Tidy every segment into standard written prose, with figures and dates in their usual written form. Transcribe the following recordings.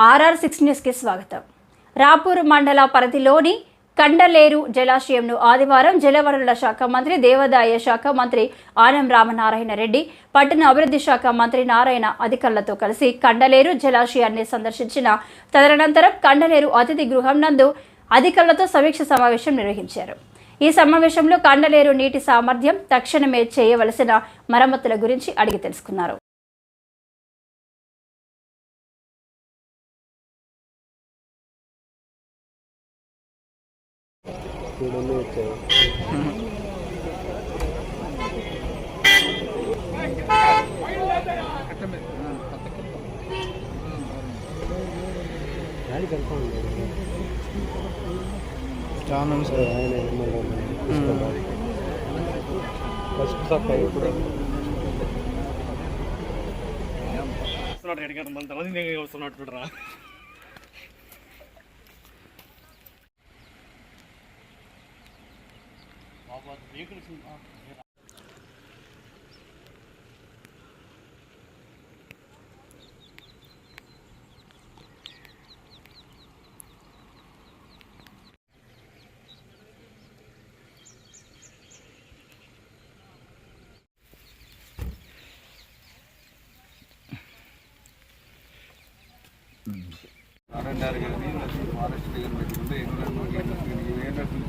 RR6 న్యూస్కి స్వాగతం. రాపూర్ మండల పరిధిలోని కండలేరు జలాశయంను ఆదివారం జలవనరుల శాఖ మంత్రి, దేవాదాయ శాఖ మంత్రి ఆనం రామనారాయణ రెడ్డి, పట్టణ అభివృద్ధి శాఖ మంత్రి నారాయణ అధికారులతో కలిసి కండలేరు జలాశయాన్ని సందర్శించిన తదనంతరం కండలేరు అతిథి గృహం నందు అధికారులతో సమీక్ష సమావేశం నిర్వహించారు. ఈ సమావేశంలో కండలేరు నీటి సామర్థ్యం, తక్షణమే చేయవలసిన మరమ్మతుల గురించి అడిగి తెలుసుకున్నారు.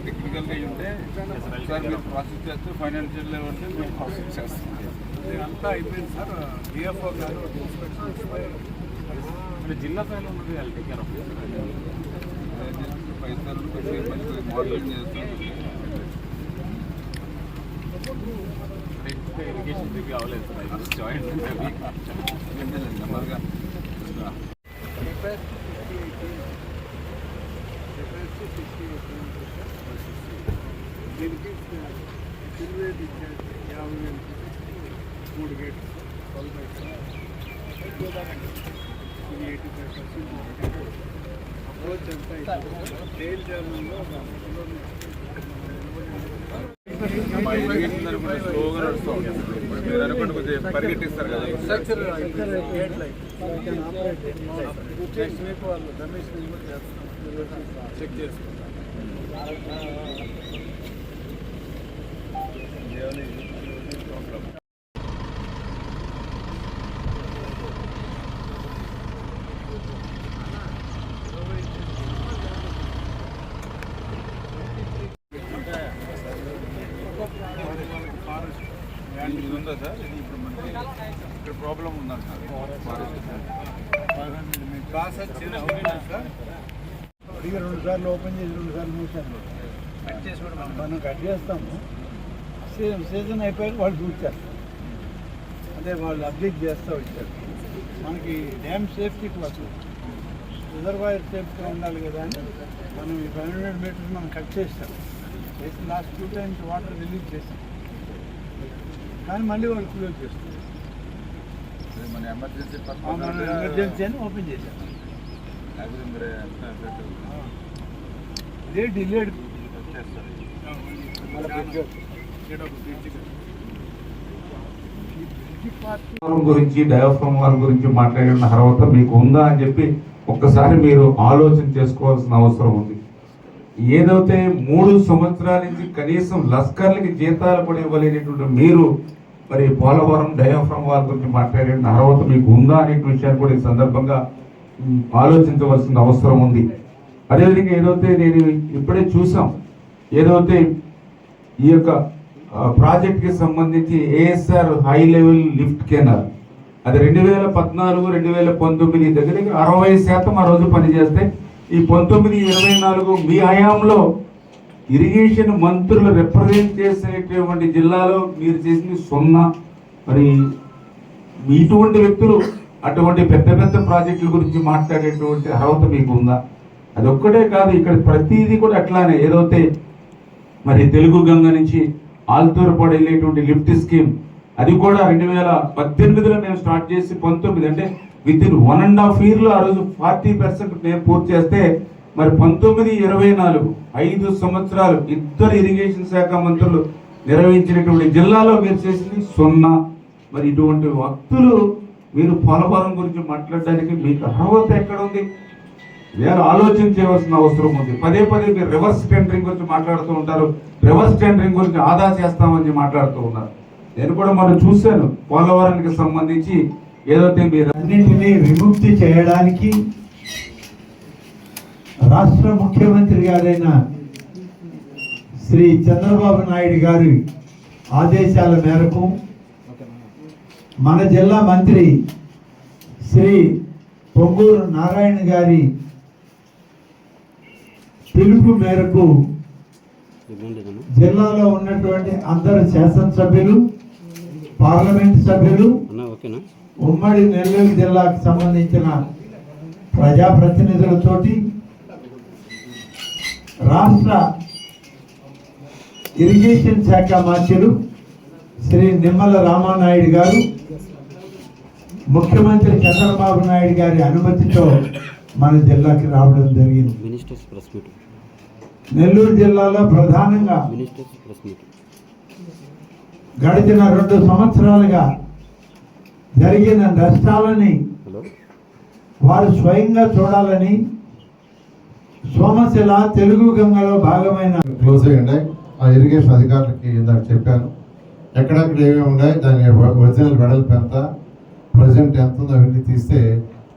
టెక్నికల్గా ఉంటే సార్ మీరు ప్రాసెస్ చేస్తే ఫైనాన్షియల్ ఉంటే మేము ప్రాసెస్ చేస్తాం. అంతా అయిపోయింది సార్. డిఎఫ్ఓ గారు జిల్లా స్థాయిలో ఉన్నది పైసలు మోడలింగ్ చేస్తాం. ఇరిగేషన్ రివ్యూ అవ్వలేదు సార్. జాయింట్ నెమ్మదిగా దీనికి సిల్వేట్ ఇచ్చారు 50,000 3 గేట్లు 12 ఇది 85% అప్రోచ్ అంతా టైల్ ఛానల్లో మా ఇరిగేషన్ అనుకుంటే స్లోగా నడుస్తూ ఉంటుంది. మీరు అనుకుంటే కొంచెం పరిగెట్టిస్తారు కదా. నెక్స్ట్ వీక్ వాళ్ళు కమిషనింగ్ కూడా చేస్తాం, చెక్ చేసుకుంటాం. ఇది ఉందా సార్? ఇది ఇప్పుడు మనకి ఇక్కడ ప్రాబ్లం ఉందంట సార్. Process sir. ఇక 2 సార్లు ఓపెన్ చేసి 2 సార్లు మూసాను. కట్ చేసి కూడా మనం కట్ చేస్తాము. సీజన్ అయిపోయాక వాళ్ళు చూస్తారు. అదే వాళ్ళు అప్డేట్ చేస్తూ వచ్చారు. మనకి డ్యామ్ సేఫ్టీ కోసం రిజర్వాయర్ సేఫ్టీ ఉండాలి కదా అని మనం ఈ 500 మీటర్స్ మనం కట్ చేస్తాం. చేసి లాస్ట్ 2 times వాటర్ రిలీజ్ చేస్తాం. కానీ మళ్ళీ వాళ్ళు క్లోజ్ చేస్తారు. మన ఎమర్జెన్సీ ఎమర్జెన్సీ అని ఓపెన్ చేశారు. ఇదే డిలేడ్ గురించి, డయాఫ్రమ్ వాల్ గురించి మాట్లాడిన తర్వాత మీకు ఉందా అని చెప్పి ఒక్కసారి మీరు ఆలోచన చేసుకోవాల్సిన అవసరం ఉంది. ఏదైతే 3 సంవత్సరాల నుంచి కనీసం లస్కర్లకి జీతాలు కూడా ఇవ్వలేనటువంటి మీరు మరి పోలవరం డయాఫ్రమ్ వాల్ గురించి మాట్లాడిన అర్హత మీకు ఉందా అనే విషయాన్ని కూడా ఈ సందర్భంగా ఆలోచించవలసిన అవసరం ఉంది. అదేవిధంగా ఏదైతే నేను ఇప్పుడే చూసాం, ఏదైతే ఈ యొక్క ప్రాజెక్ట్కి సంబంధించి ASR high level lift canal అది 2014-2019 దగ్గర 60% ఆ రోజు పనిచేస్తే ఈ 19-24 మీ హయాంలో ఇరిగేషన్ మంత్రులు రిప్రజెంట్ చేసేటువంటి జిల్లాలో మీరు చేసింది 0. మరి ఇటువంటి వ్యక్తులు అటువంటి పెద్ద పెద్ద ప్రాజెక్టుల గురించి మాట్లాడేటువంటి అర్హత మీకు ఉందా? అది ఒక్కటే కాదు, ఇక్కడ ప్రతిదీ కూడా అట్లానే. ఏదైతే మరి తెలుగు గంగ నుంచి ఆల్తూరుపాడు వెళ్ళేటువంటి లిఫ్ట్ స్కీమ్ అది కూడా 2018లో మేము స్టార్ట్ చేసి 19 అంటే విత్ ఇన్ 1.5 yearలో ఆ రోజు 40% మేము పూర్తి చేస్తే మరి 19-24 5 సంవత్సరాలు ఇద్దరు ఇరిగేషన్ శాఖ మంత్రులు నిర్వహించినటువంటి జిల్లాలో మీరు చేసింది 0. మరి ఇటువంటి వ్యక్తులు మీరు పోలవరం గురించి మాట్లాడడానికి మీకు అర్హత ఎక్కడ ఉంది? వేరే ఆలోచన చేయవలసిన అవసరం ఉంది. పదే పదే మీరు రివర్స్ టెండరింగ్ గురించి మాట్లాడుతూ ఉంటారు. రివర్స్ టెండరింగ్ గురించి ఆదా చేస్తామని మాట్లాడుతూ ఉన్నారు. నేను కూడా మనం చూశాను పోలవరానికి సంబంధించి ఏదైతే మీరు అన్నింటినీ విముక్తి చేయడానికి రాష్ట్ర ముఖ్యమంత్రి గారైన శ్రీ చంద్రబాబు నాయుడు గారి ఆదేశాల మేరకు మన జిల్లా మంత్రి శ్రీ పొంగూరు నారాయణ గారి పిలుపు మేరకు జిల్లాలో ఉన్నటువంటి అందరు శాసనసభ్యులు, పార్లమెంట్ సభ్యులు, ఉమ్మడి నెల్లూరు జిల్లాకు సంబంధించిన ప్రజాప్రతినిధులతోటి రాష్ట్ర ఇరిగేషన్ శాఖ మంత్రులు శ్రీ నిమ్మల రామానాయుడు గారు, ముఖ్యమంత్రి చంద్రబాబు నాయుడు గారి అనుమతితో మన జిల్లాకి రావడం జరిగింది. నెల్లూరు జిల్లాలో ప్రధానంగా గడిచిన 2 సంవత్సరాలుగా జరిగిన నష్టాలని వారు స్వయంగా చూడాలని సోమశిల తెలుగు గంగలో భాగమైన క్లోజ్ అయ్యి ఉన్నాయి. ఆ ఇరిగేషన్ అధికారులకి ఇందాక చెప్పాను ఎక్కడెక్కడ ఏమేమి ఉన్నాయి, దాని ఒరిజినల్ వెడల్పు ఎంత, ప్రజెంట్ ఎంత ఉందో అవన్నీ తీస్తే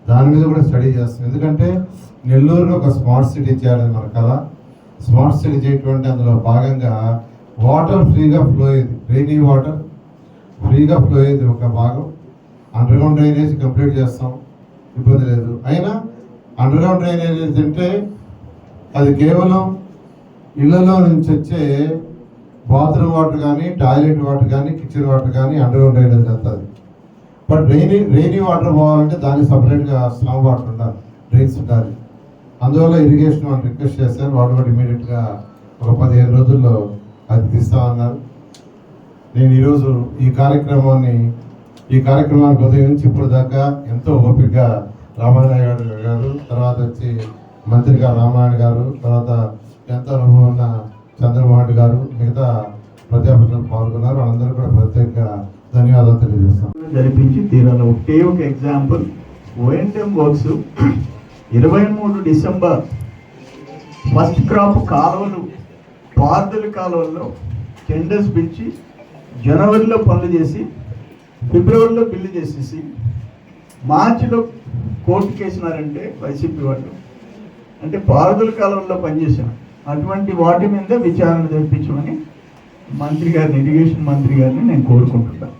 దాని మీద కూడా స్టడీ చేస్తాం. ఎందుకంటే నెల్లూరులో ఒక స్మార్ట్ సిటీ చేయాలని మన కళ. స్మార్ట్ సిటీ చేయటువంటి అందులో భాగంగా వాటర్ ఫ్రీగా ఫ్లో అయ్యేది, రెయినీ వాటర్ ఫ్రీగా ఫ్లో అయ్యేది ఒక భాగం. అండర్గ్రౌండ్ డ్రైనేజ్ కంప్లీట్ చేస్తాం, ఇబ్బంది లేదు. అయినా అండర్గ్రౌండ్ డ్రైనేజ్ అంటే అది కేవలం ఇళ్లలో నుంచి వచ్చే బాత్రూమ్ వాటర్ కానీ, టాయిలెట్ వాటర్ కానీ, కిచెన్ వాటర్ కానీ అండర్గ్రౌండ్ డ్రైనేజ్ వెళ్తుంది. బట్ రెయినీ వాటర్ పోవాలంటే దానికి సపరేట్గా స్లమ్ వాటర్ ఉండాలి, డ్రైన్స్ ఉండాలి. అందువల్ల ఇరిగేషన్ వాళ్ళు రిక్వెస్ట్ చేశారు. వాళ్ళు కూడా ఇమీడియట్గా ఒక 15 రోజుల్లో అది తీస్తామన్నారు. నేను ఈరోజు ఈ కార్యక్రమానికి ఉదయం నుంచి ఇప్పుడు దాకా ఎంతో ఓపికగా రామానాయుడు గారు, తర్వాత వచ్చి మంత్రి గారు రామానాయుడు గారు, తర్వాత ఎంతో అనుభవం ఉన్న చంద్రమోహన్ గారు, మిగతా ప్రజాప్రతినిధులు పాల్గొన్నారు. వాళ్ళందరూ కూడా ప్రత్యేక ధన్యవాదాలు తెలియజేస్తాం. జరిపించి తీరాలి. ఒక example, ONM works 23 December first crop కాలువలు, పార్దల కాలువల్లో టెండర్స్ పిలిచి జనవరిలో పనులు చేసి ఫిబ్రవరిలో బిల్లు చేసేసి మార్చిలో కోర్టు కేసినారంటే వైసీపీ వాళ్ళు. అంటే పారుదల కాలంలో పనిచేశాను. అటువంటి వాటి మీద విచారణ జరిపించమని మంత్రి గారిని, ఇరిగేషన్ మంత్రి గారిని నేను కోరుకుంటున్నాను.